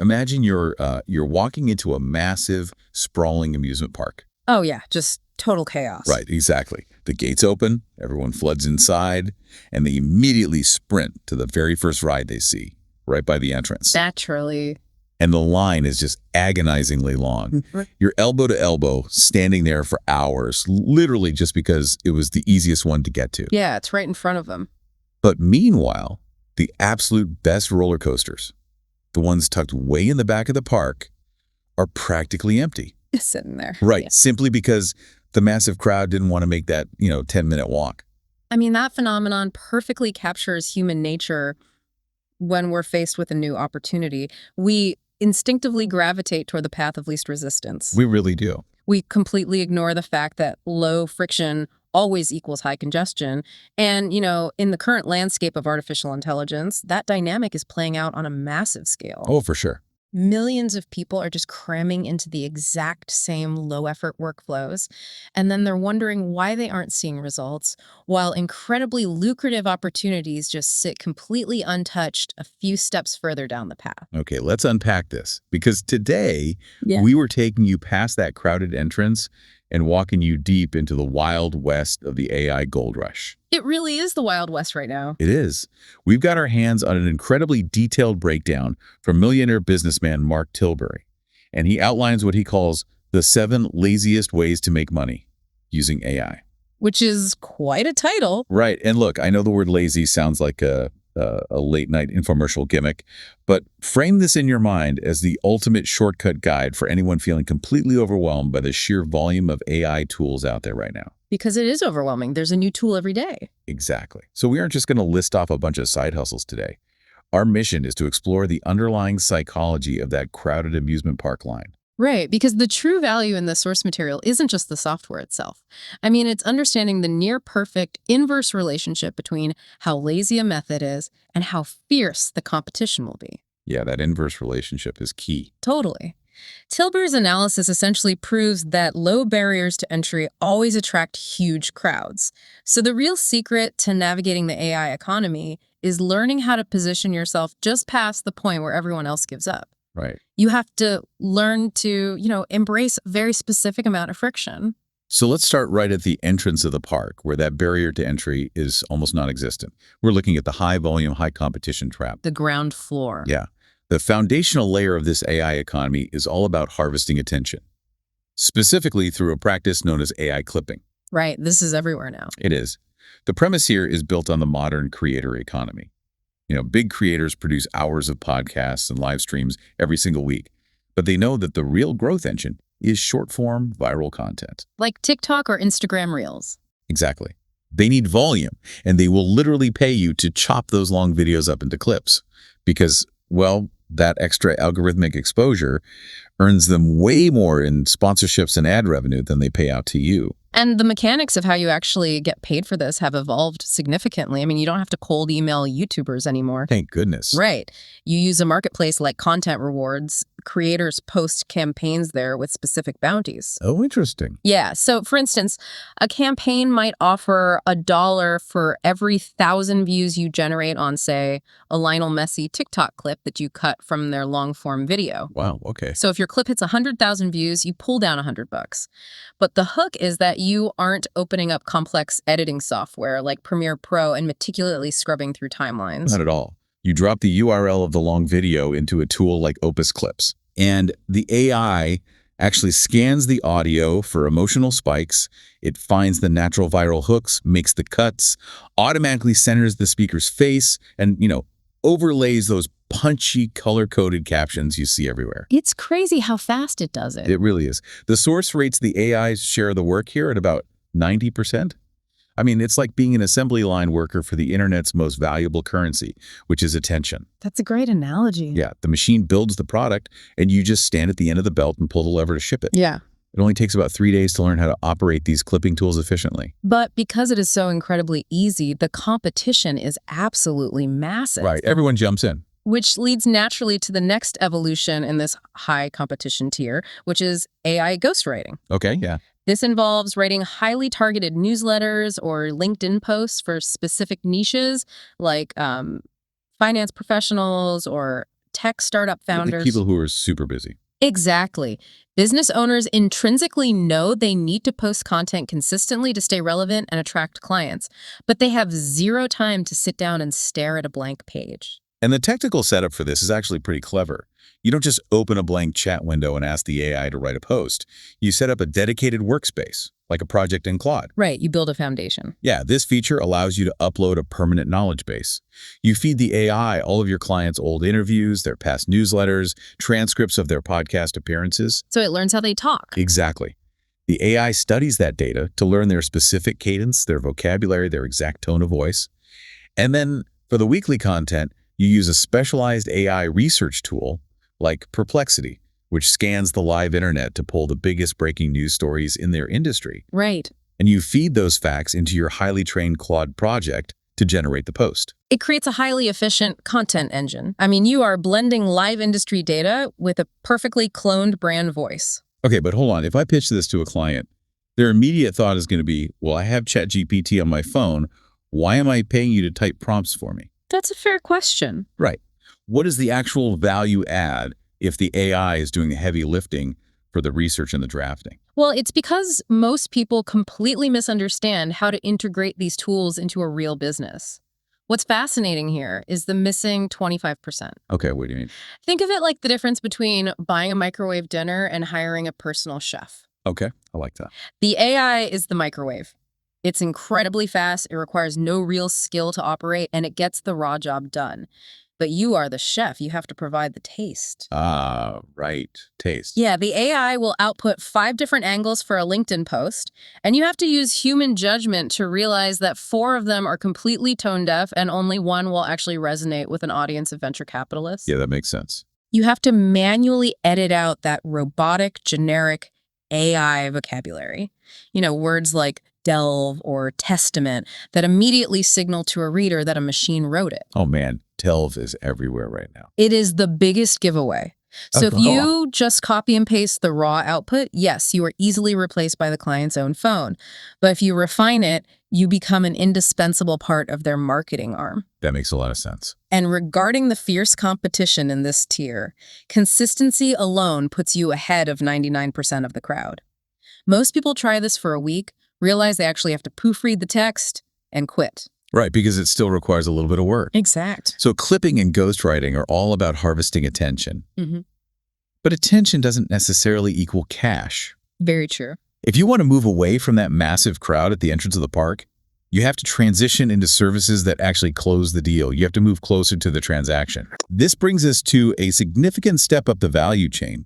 Imagine you're walking into a massive, sprawling amusement park. Oh, yeah, just total chaos. Right, exactly. The gates open, everyone floods inside, and they immediately sprint to the very first ride they see, right by the entrance. Naturally. And the line is just agonizingly long. You're elbow to elbow, standing there for hours, literally just because it was the easiest one to get to. Yeah, it's right in front of them. But meanwhile, the absolute best roller coasters, the ones tucked way in the back of the park, are practically empty. Just sitting there. Right, Yeah. simply because the massive crowd didn't want to make that, 10-minute walk. I mean, that phenomenon perfectly captures human nature when we're faced with a new opportunity. We instinctively gravitate toward the path of least resistance. We really do. We completely ignore the fact that low friction always equals high congestion. And, in the current landscape of artificial intelligence, that dynamic is playing out on a massive scale. Oh, for sure. Millions of people are just cramming into the exact same low-effort workflows, and then they're wondering why they aren't seeing results, while incredibly lucrative opportunities just sit completely untouched a few steps further down the path. Okay, let's unpack this. Because today, Yeah. we were taking you past that crowded entrance and walking you deep into the wild west of the AI gold rush. It really is the Wild West right now. It is. We've got our hands on an incredibly detailed breakdown from millionaire businessman Mark Tilbury, and he outlines what he calls the 7 laziest ways to make money using AI. Which is quite a title. Right. And look, I know the word lazy sounds like a late-night infomercial gimmick, but frame this in your mind as the ultimate shortcut guide for anyone feeling completely overwhelmed by the sheer volume of AI tools out there right now. Because it is overwhelming. There's a new tool every day. Exactly. So we aren't just going to list off a bunch of side hustles today. Our mission is to explore the underlying psychology of that crowded amusement park line. Right, because the true value in the source material isn't just the software itself. I mean, it's understanding the near-perfect inverse relationship between how lazy a method is and how fierce the competition will be. Yeah, that inverse relationship is key. Totally. Tilbury's analysis essentially proves that low barriers to entry always attract huge crowds. So the real secret to navigating the AI economy is learning how to position yourself just past the point where everyone else gives up. Right. You have to learn to, embrace a very specific amount of friction. So let's start right at the entrance of the park, where that barrier to entry is almost non-existent. We're looking at the high-volume, high-competition trap. The ground floor. Yeah. The foundational layer of this AI economy is all about harvesting attention, specifically through a practice known as AI clipping. Right. This is everywhere now. It is. The premise here is built on the modern creator economy. Big creators produce hours of podcasts and live streams every single week, but they know that the real growth engine is short-form viral content. Like TikTok or Instagram Reels. Exactly. They need volume, and they will literally pay you to chop those long videos up into clips because, well, that extra algorithmic exposure earns them way more in sponsorships and ad revenue than they pay out to you. And the mechanics of how you actually get paid for this have evolved significantly. I mean, you don't have to cold email YouTubers anymore. Thank goodness. Right. You use a marketplace like Content Rewards. Creators post campaigns there with specific bounties. Oh, interesting. Yeah. So, for instance, a campaign might offer $1 for every 1,000 views you generate on, say, a Lionel Messi TikTok clip that you cut from their long-form video. Wow, okay. So if your clip hits 100,000 views, you pull down $100. But the hook is that you aren't opening up complex editing software like Premiere Pro and meticulously scrubbing through timelines. Not at all. You drop the URL of the long video into a tool like Opus Clips, and the AI actually scans the audio for emotional spikes. It finds the natural viral hooks, makes the cuts, automatically centers the speaker's face, and, overlays those punchy, color-coded captions you see everywhere. It's crazy how fast it does it. It really is. The source rates the AI's share of the work here at about 90%. I mean, it's like being an assembly line worker for the internet's most valuable currency, which is attention. That's a great analogy. Yeah, the machine builds the product, and you just stand at the end of the belt and pull the lever to ship it. Yeah. It only takes about 3 days to learn how to operate these clipping tools efficiently. But because it is so incredibly easy, the competition is absolutely massive. Right, everyone jumps in. Which leads naturally to the next evolution in this high competition tier, which is AI ghostwriting. Okay, yeah. This involves writing highly targeted newsletters or LinkedIn posts for specific niches like finance professionals or tech startup The founders. people who are super busy. Exactly. Business owners intrinsically know they need to post content consistently to stay relevant and attract clients, but they have zero time to sit down and stare at a blank page. And the technical setup for this is actually pretty clever. You don't just open a blank chat window and ask the AI to write a post. You set up a dedicated workspace, like a project in Claude. Right, you build a foundation. Yeah, this feature allows you to upload a permanent knowledge base. You feed the AI all of your clients' old interviews, their past newsletters, transcripts of their podcast appearances. So it learns how they talk. Exactly. The AI studies that data to learn their specific cadence, their vocabulary, their exact tone of voice. And then for the weekly content, you use a specialized AI research tool like Perplexity, which scans the live internet to pull the biggest breaking news stories in their industry. Right. And you feed those facts into your highly trained Claude project to generate the post. It creates a highly efficient content engine. I mean, you are blending live industry data with a perfectly cloned brand voice. Okay, but hold on. If I pitch this to a client, their immediate thought is going to be, well, I have ChatGPT on my phone. Why am I paying you to type prompts for me? That's a fair question. Right. What is the actual value add if the AI is doing the heavy lifting for the research and the drafting? Well, it's because most people completely misunderstand how to integrate these tools into a real business. What's fascinating here is the missing 25%. Okay, what do you mean? Think of it like the difference between buying a microwave dinner and hiring a personal chef. Okay, I like that. The AI is the microwave. It's incredibly fast, it requires no real skill to operate, and it gets the raw job done. But you are the chef. You have to provide the taste. Ah, right. Taste. Yeah, the AI will output 5 different angles for a LinkedIn post, and you have to use human judgment to realize that 4 of them are completely tone deaf and only 1 will actually resonate with an audience of venture capitalists. Yeah, that makes sense. You have to manually edit out that robotic, generic AI vocabulary. Words like delve or testament that immediately signal to a reader that a machine wrote it. Oh man, Delve is everywhere right now. It is the biggest giveaway. So if you just copy and paste the raw output, yes, you are easily replaced by the client's own phone. But if you refine it, you become an indispensable part of their marketing arm. That makes a lot of sense. And regarding the fierce competition in this tier, consistency alone puts you ahead of 99% of the crowd. Most people try this for a week, realize they actually have to proofread the text, and quit. Right, because it still requires a little bit of work. Exact. So clipping and ghostwriting are all about harvesting attention. Mm-hmm. But attention doesn't necessarily equal cash. Very true. If you want to move away from that massive crowd at the entrance of the park, you have to transition into services that actually close the deal. You have to move closer to the transaction. This brings us to a significant step up the value chain,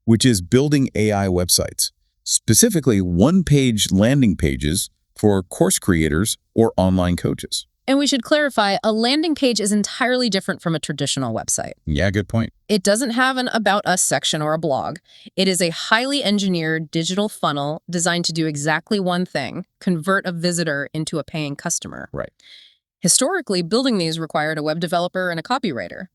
which is building AI websites, specifically one-page landing pages for course creators or online coaches. And we should clarify, a landing page is entirely different from a traditional website. Yeah, good point. It doesn't have an About Us section or a blog. It is a highly engineered digital funnel designed to do exactly one thing: convert a visitor into a paying customer. Right. Historically, building these required a web developer and a copywriter.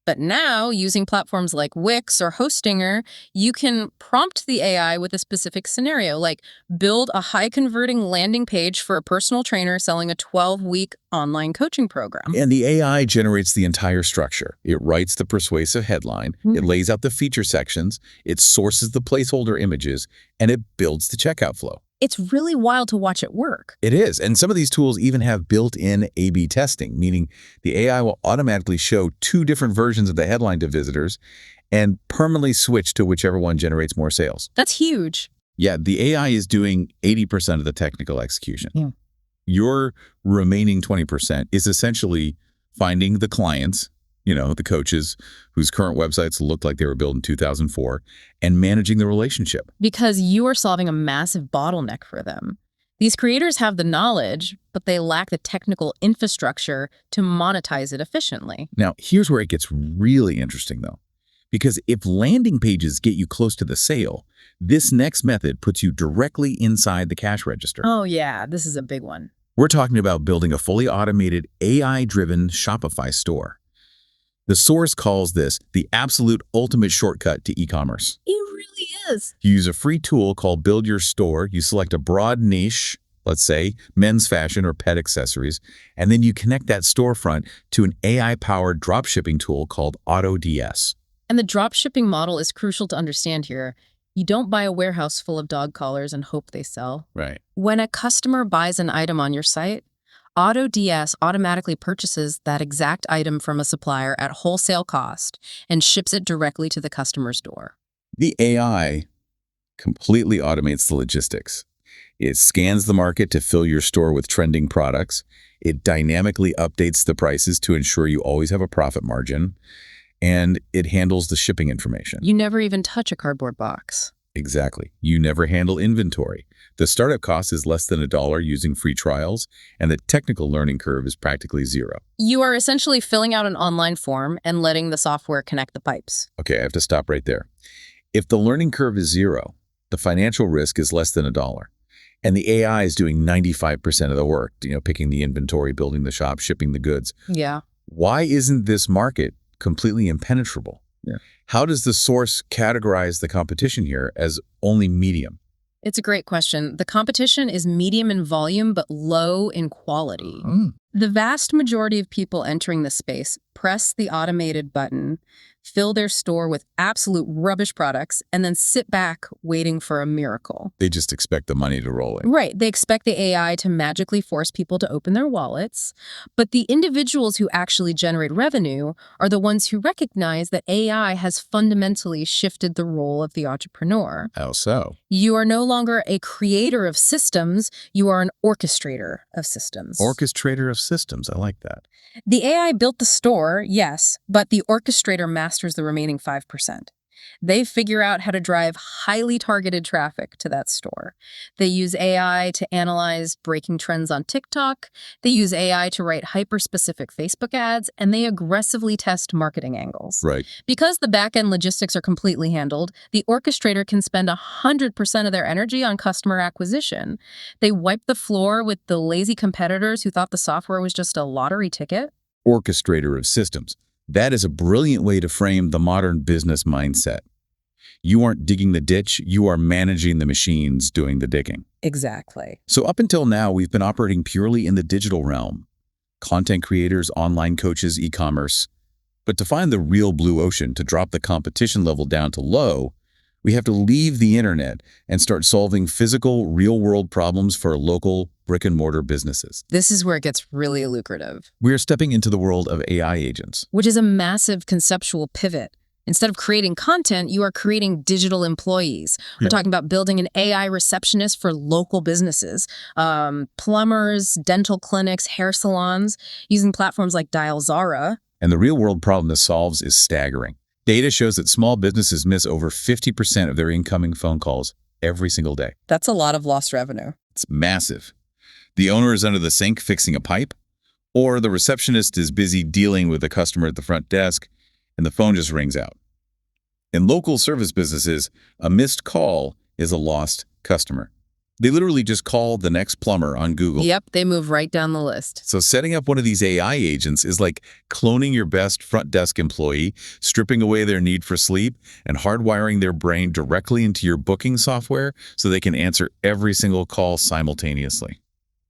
But now, using platforms like Wix or Hostinger, you can prompt the AI with a specific scenario, like build a high-converting landing page for a personal trainer selling a 12-week online coaching program. And the AI generates the entire structure. It writes the persuasive headline, it lays out the feature sections, it sources the placeholder images, and it builds the checkout flow. It's really wild to watch it work. It is. And some of these tools even have built-in A/B testing, meaning the AI will automatically show 2 different versions of the headline to visitors and permanently switch to whichever one generates more sales. That's huge. Yeah, the AI is doing 80% of the technical execution. Yeah. Your remaining 20% is essentially finding the clients, the coaches whose current websites looked like they were built in 2004, and managing the relationship. Because you are solving a massive bottleneck for them. These creators have the knowledge, but they lack the technical infrastructure to monetize it efficiently. Now, here's where it gets really interesting, though. Because if landing pages get you close to the sale, this next method puts you directly inside the cash register. Oh yeah, this is a big one. We're talking about building a fully automated, AI-driven Shopify store. The source calls this the absolute ultimate shortcut to e-commerce. It really is. You use a free tool called Build Your Store. You select a broad niche, let's say men's fashion or pet accessories, and then you connect that storefront to an AI-powered dropshipping tool called AutoDS. And the drop shipping model is crucial to understand here. You don't buy a warehouse full of dog collars and hope they sell. Right. When a customer buys an item on your site, AutoDS automatically purchases that exact item from a supplier at wholesale cost and ships it directly to the customer's door. The AI completely automates the logistics. It scans the market to fill your store with trending products. It dynamically updates the prices to ensure you always have a profit margin. And it handles the shipping information. You never even touch a cardboard box. Exactly. You never handle inventory. The startup cost is less than $1 using free trials, and the technical learning curve is practically zero. You are essentially filling out an online form and letting the software connect the pipes. Okay, I have to stop right there. If the learning curve is zero, the financial risk is less than $1. And the AI is doing 95% of the work, picking the inventory, building the shop, shipping the goods. Yeah. Why isn't this market completely impenetrable? Yeah. How does the source categorize the competition here as only medium? It's a great question. The competition is medium in volume, but low in quality. The vast majority of people entering the space press the automated button, fill their store with absolute rubbish products, and then sit back waiting for a miracle. They just expect the money to roll in. Right. They expect the AI to magically force people to open their wallets. But the individuals who actually generate revenue are the ones who recognize that AI has fundamentally shifted the role of the entrepreneur. How so? You are no longer a creator of systems, you are an orchestrator of systems. Orchestrator of systems. I like that. The AI built the store, yes, but the orchestrator masters the remaining 5%. They figure out how to drive highly targeted traffic to that store. They use AI to analyze breaking trends on TikTok. They use AI to write hyper-specific Facebook ads, and they aggressively test marketing angles. Right. Because the back-end logistics are completely handled, the orchestrator can spend 100% of their energy on customer acquisition. They wipe the floor with the lazy competitors who thought the software was just a lottery ticket. Orchestrator of systems. That is a brilliant way to frame the modern business mindset. You aren't digging the ditch, you are managing the machines doing the digging. Exactly. So up until now, we've been operating purely in the digital realm. Content creators, online coaches, e-commerce. But to find the real blue ocean, to drop the competition level down to low, we have to leave the internet and start solving physical, real-world problems for local brick-and-mortar businesses. This is where it gets really lucrative. We are stepping into the world of AI agents. Which is a massive conceptual pivot. Instead of creating content, you are creating digital employees. We're talking about building an AI receptionist for local businesses, plumbers, dental clinics, hair salons, using platforms like Dialzara. And the real-world problem this solves is staggering. Data shows that small businesses miss over 50% of their incoming phone calls every single day. That's a lot of lost revenue. It's massive. The owner is under the sink fixing a pipe, or the receptionist is busy dealing with a customer at the front desk, and the phone just rings out. In local service businesses, a missed call is a lost customer. They literally just call the next plumber on Google. Yep, they move right down the list. So setting up one of these AI agents is like cloning your best front desk employee, stripping away their need for sleep, and hardwiring their brain directly into your booking software so they can answer every single call simultaneously.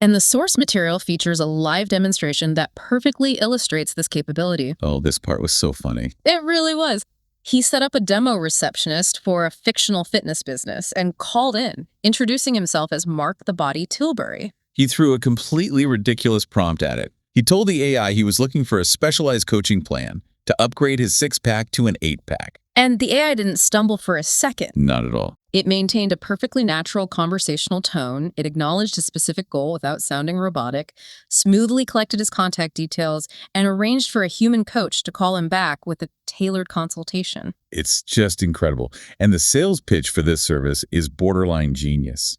And the source material features a live demonstration that perfectly illustrates this capability. Oh, this part was so funny. It really was. He set up a demo receptionist for a fictional fitness business and called in, introducing himself as Mark the Body Tilbury. He threw a completely ridiculous prompt at it. He told the AI he was looking for a specialized coaching plan to upgrade his 6-pack to an 8-pack. And the AI didn't stumble for a second. Not at all. It maintained a perfectly natural conversational tone. It acknowledged a specific goal without sounding robotic, smoothly collected his contact details, and arranged for a human coach to call him back with a tailored consultation. It's just incredible. And the sales pitch for this service is borderline genius.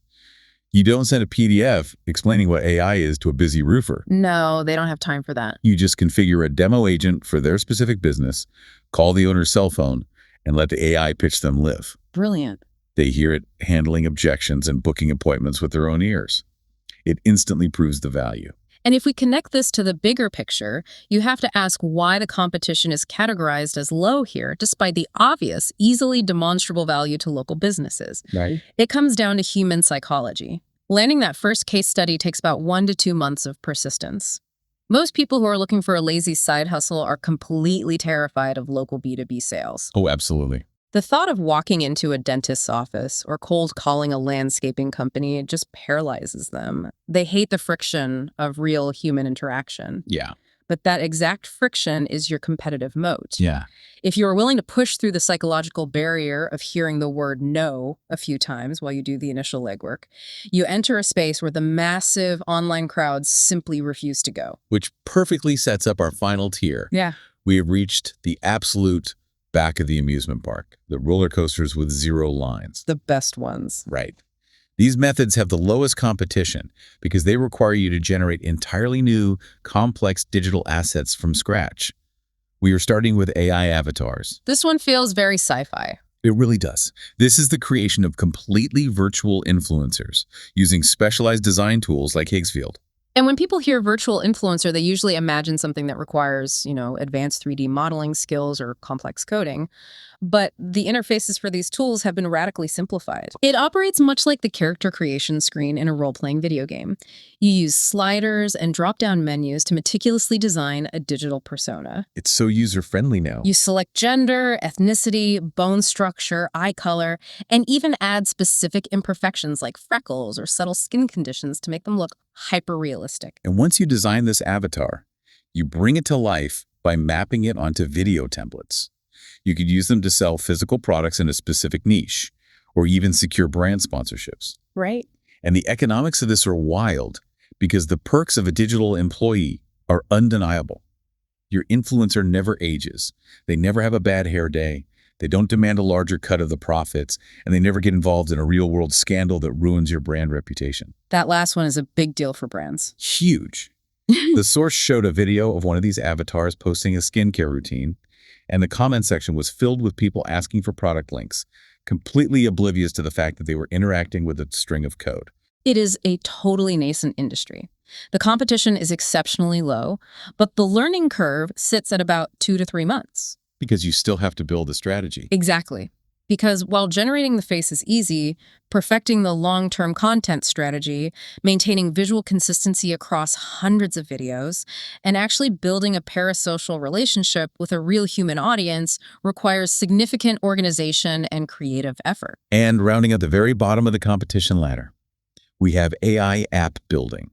You don't send a PDF explaining what AI is to a busy roofer. No, they don't have time for that. You just configure a demo agent for their specific business, call the owner's cell phone, and let the AI pitch them live. Brilliant. They hear it handling objections and booking appointments with their own ears. It instantly proves the value. And if we connect this to the bigger picture, you have to ask why the competition is categorized as low here, despite the obvious, easily demonstrable value to local businesses. Right. It comes down to human psychology. Landing that first case study takes about 1 to 2 months of persistence. Most people who are looking for a lazy side hustle are completely terrified of local B2B sales. Oh, absolutely. The thought of walking into a dentist's office or cold calling a landscaping company just paralyzes them. They hate the friction of real human interaction. Yeah. But that exact friction is your competitive moat. Yeah. If you are willing to push through the psychological barrier of hearing the word no a few times while you do the initial legwork, you enter a space where the massive online crowds simply refuse to go. Which perfectly sets up our final tier. Yeah. We have reached the absolute back of the amusement park, the roller coasters with 0 lines. The best ones. Right. These methods have the lowest competition because they require you to generate entirely new, complex digital assets from scratch. We are starting with AI avatars. This one feels very sci-fi. It really does. This is the creation of completely virtual influencers using specialized design tools like Higgsfield. And when people hear virtual influencer, they usually imagine something that requires, advanced 3D modeling skills or complex coding. But the interfaces for these tools have been radically simplified. It operates much like the character creation screen in a role-playing video game. You use sliders and drop-down menus to meticulously design a digital persona. It's so user-friendly now. You select gender, ethnicity, bone structure, eye color, and even add specific imperfections like freckles or subtle skin conditions to make them look hyper-realistic. And once you design this avatar, you bring it to life by mapping it onto video templates. You could use them to sell physical products in a specific niche, or even secure brand sponsorships. Right. And the economics of this are wild because the perks of a digital employee are undeniable. Your influencer never ages. They never have a bad hair day. They don't demand a larger cut of the profits, and they never get involved in a real-world scandal that ruins your brand reputation. That last one is a big deal for brands. Huge. The source showed a video of one of these avatars posting a skincare routine, and the comment section was filled with people asking for product links, completely oblivious to the fact that they were interacting with a string of code. It is a totally nascent industry. The competition is exceptionally low, but the learning curve sits at about 2 to 3 months. Because you still have to build a strategy. Exactly. Because while generating the face is easy, perfecting the long-term content strategy, maintaining visual consistency across hundreds of videos, and actually building a parasocial relationship with a real human audience requires significant organization and creative effort. And rounding out the very bottom of the competition ladder, we have AI app building.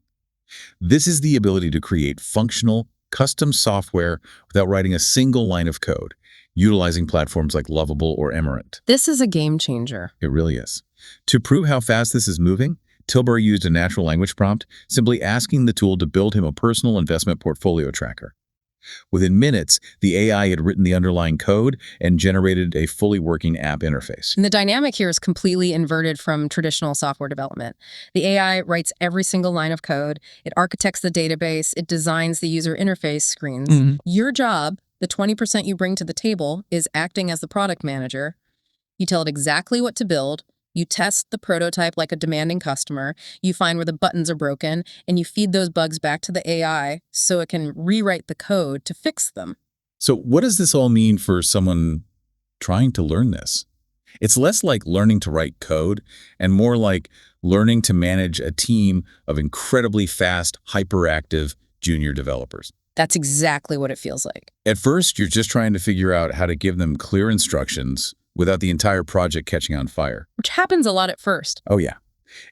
This is the ability to create functional, custom software without writing a single line of code, utilizing platforms like Lovable or Emerald. This is a game changer. It really is. To prove how fast this is moving, Tilbury used a natural language prompt, simply asking the tool to build him a personal investment portfolio tracker. Within minutes, the AI had written the underlying code and generated a fully working app interface. And the dynamic here is completely inverted from traditional software development. The AI writes every single line of code, it architects the database, it designs the user interface screens. Your job, the 20% you bring to the table, is acting as the product manager. You tell it exactly what to build. You test the prototype like a demanding customer, you find where the buttons are broken, and you feed those bugs back to the AI so it can rewrite the code to fix them. So what does this all mean for someone trying to learn this? It's less like learning to write code and more like learning to manage a team of incredibly fast, hyperactive junior developers. That's exactly what it feels like. At first, you're just trying to figure out how to give them clear instructions without the entire project catching on fire. Which happens a lot at first. Oh yeah.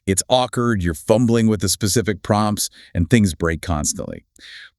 It's awkward, you're fumbling with the specific prompts, and things break constantly.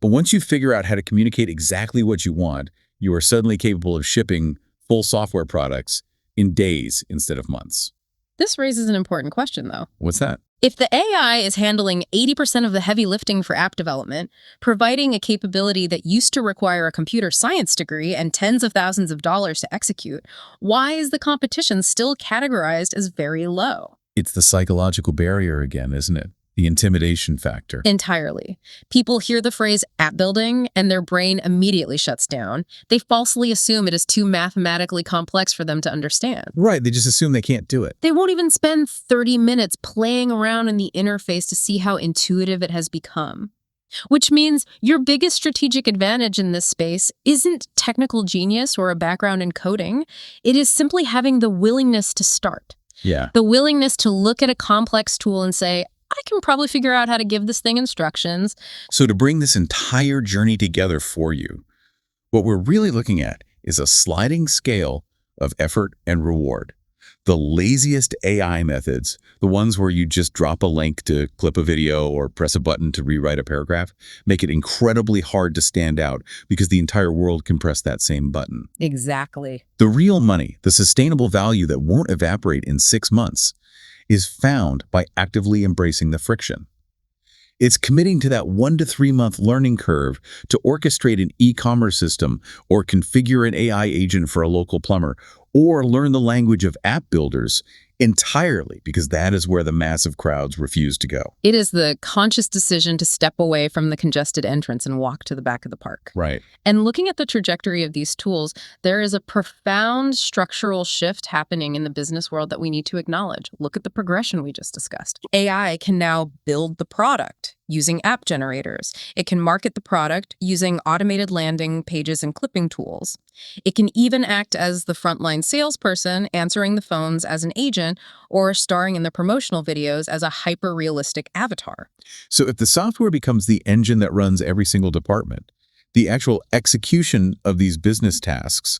But once you figure out how to communicate exactly what you want, you are suddenly capable of shipping full software products in days instead of months. This raises an important question, though. What's that? If the AI is handling 80% of the heavy lifting for app development, providing a capability that used to require a computer science degree and tens of thousands of dollars to execute, why is the competition still categorized as very low? It's the psychological barrier again, isn't it? The intimidation factor. Entirely. People hear the phrase app building and their brain immediately shuts down. They falsely assume it is too mathematically complex for them to understand. Right, they just assume they can't do it. They won't even spend 30 minutes playing around in the interface to see how intuitive it has become. Which means your biggest strategic advantage in this space isn't technical genius or a background in coding. It is simply having the willingness to start. Yeah. The willingness to look at a complex tool and say, I can probably figure out how to give this thing instructions. So to bring this entire journey together for you, what we're really looking at is a sliding scale of effort and reward. The laziest AI methods, the ones where you just drop a link to clip a video or press a button to rewrite a paragraph, make it incredibly hard to stand out because the entire world can press that same button. Exactly. The real money, the sustainable value that won't evaporate in 6 months, is found by actively embracing the friction. It's committing to that 1 to 3 month learning curve to orchestrate an e-commerce system or configure an AI agent for a local plumber or learn the language of app builders entirely, because that is where the massive crowds refuse to go. It is the conscious decision to step away from the congested entrance and walk to the back of the park. Right. And looking at the trajectory of these tools, there is a profound structural shift happening in the business world that we need to acknowledge. Look at the progression we just discussed. AI can now build the product using app generators. It can market the product using automated landing pages and clipping tools. It can even act as the frontline salesperson, answering the phones as an agent or starring in the promotional videos as a hyper-realistic avatar. So if the software becomes the engine that runs every single department, the actual execution of these business tasks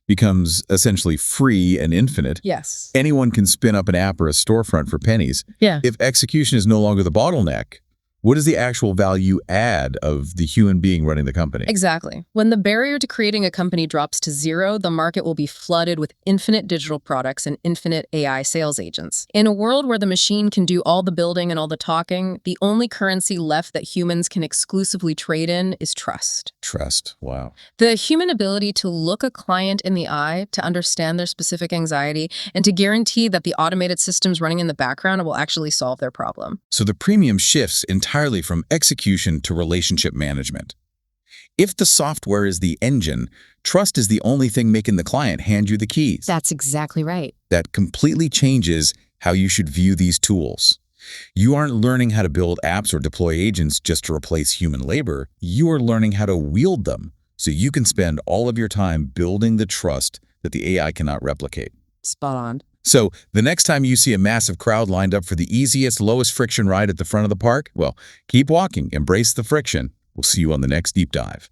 becomes essentially free and infinite. Yes. Anyone can spin up an app or a storefront for pennies. Yeah. If execution is no longer the bottleneck, what is the actual value add of the human being running the company? Exactly. When the barrier to creating a company drops to zero, the market will be flooded with infinite digital products and infinite AI sales agents. In a world where the machine can do all the building and all the talking, the only currency left that humans can exclusively trade in is trust. Trust. Wow. The human ability to look a client in the eye, to understand their specific anxiety, and to guarantee that the automated systems running in the background will actually solve their problem. So the premium shifts entirely from execution to relationship management. If the software is the engine, trust is the only thing making the client hand you the keys. That's exactly right. That completely changes how you should view these tools. You aren't learning how to build apps or deploy agents just to replace human labor. You are learning how to wield them so you can spend all of your time building the trust that the AI cannot replicate. Spot on. So the next time you see a massive crowd lined up for the easiest, lowest friction ride at the front of the park, well, keep walking, embrace the friction. We'll see you on the next deep dive.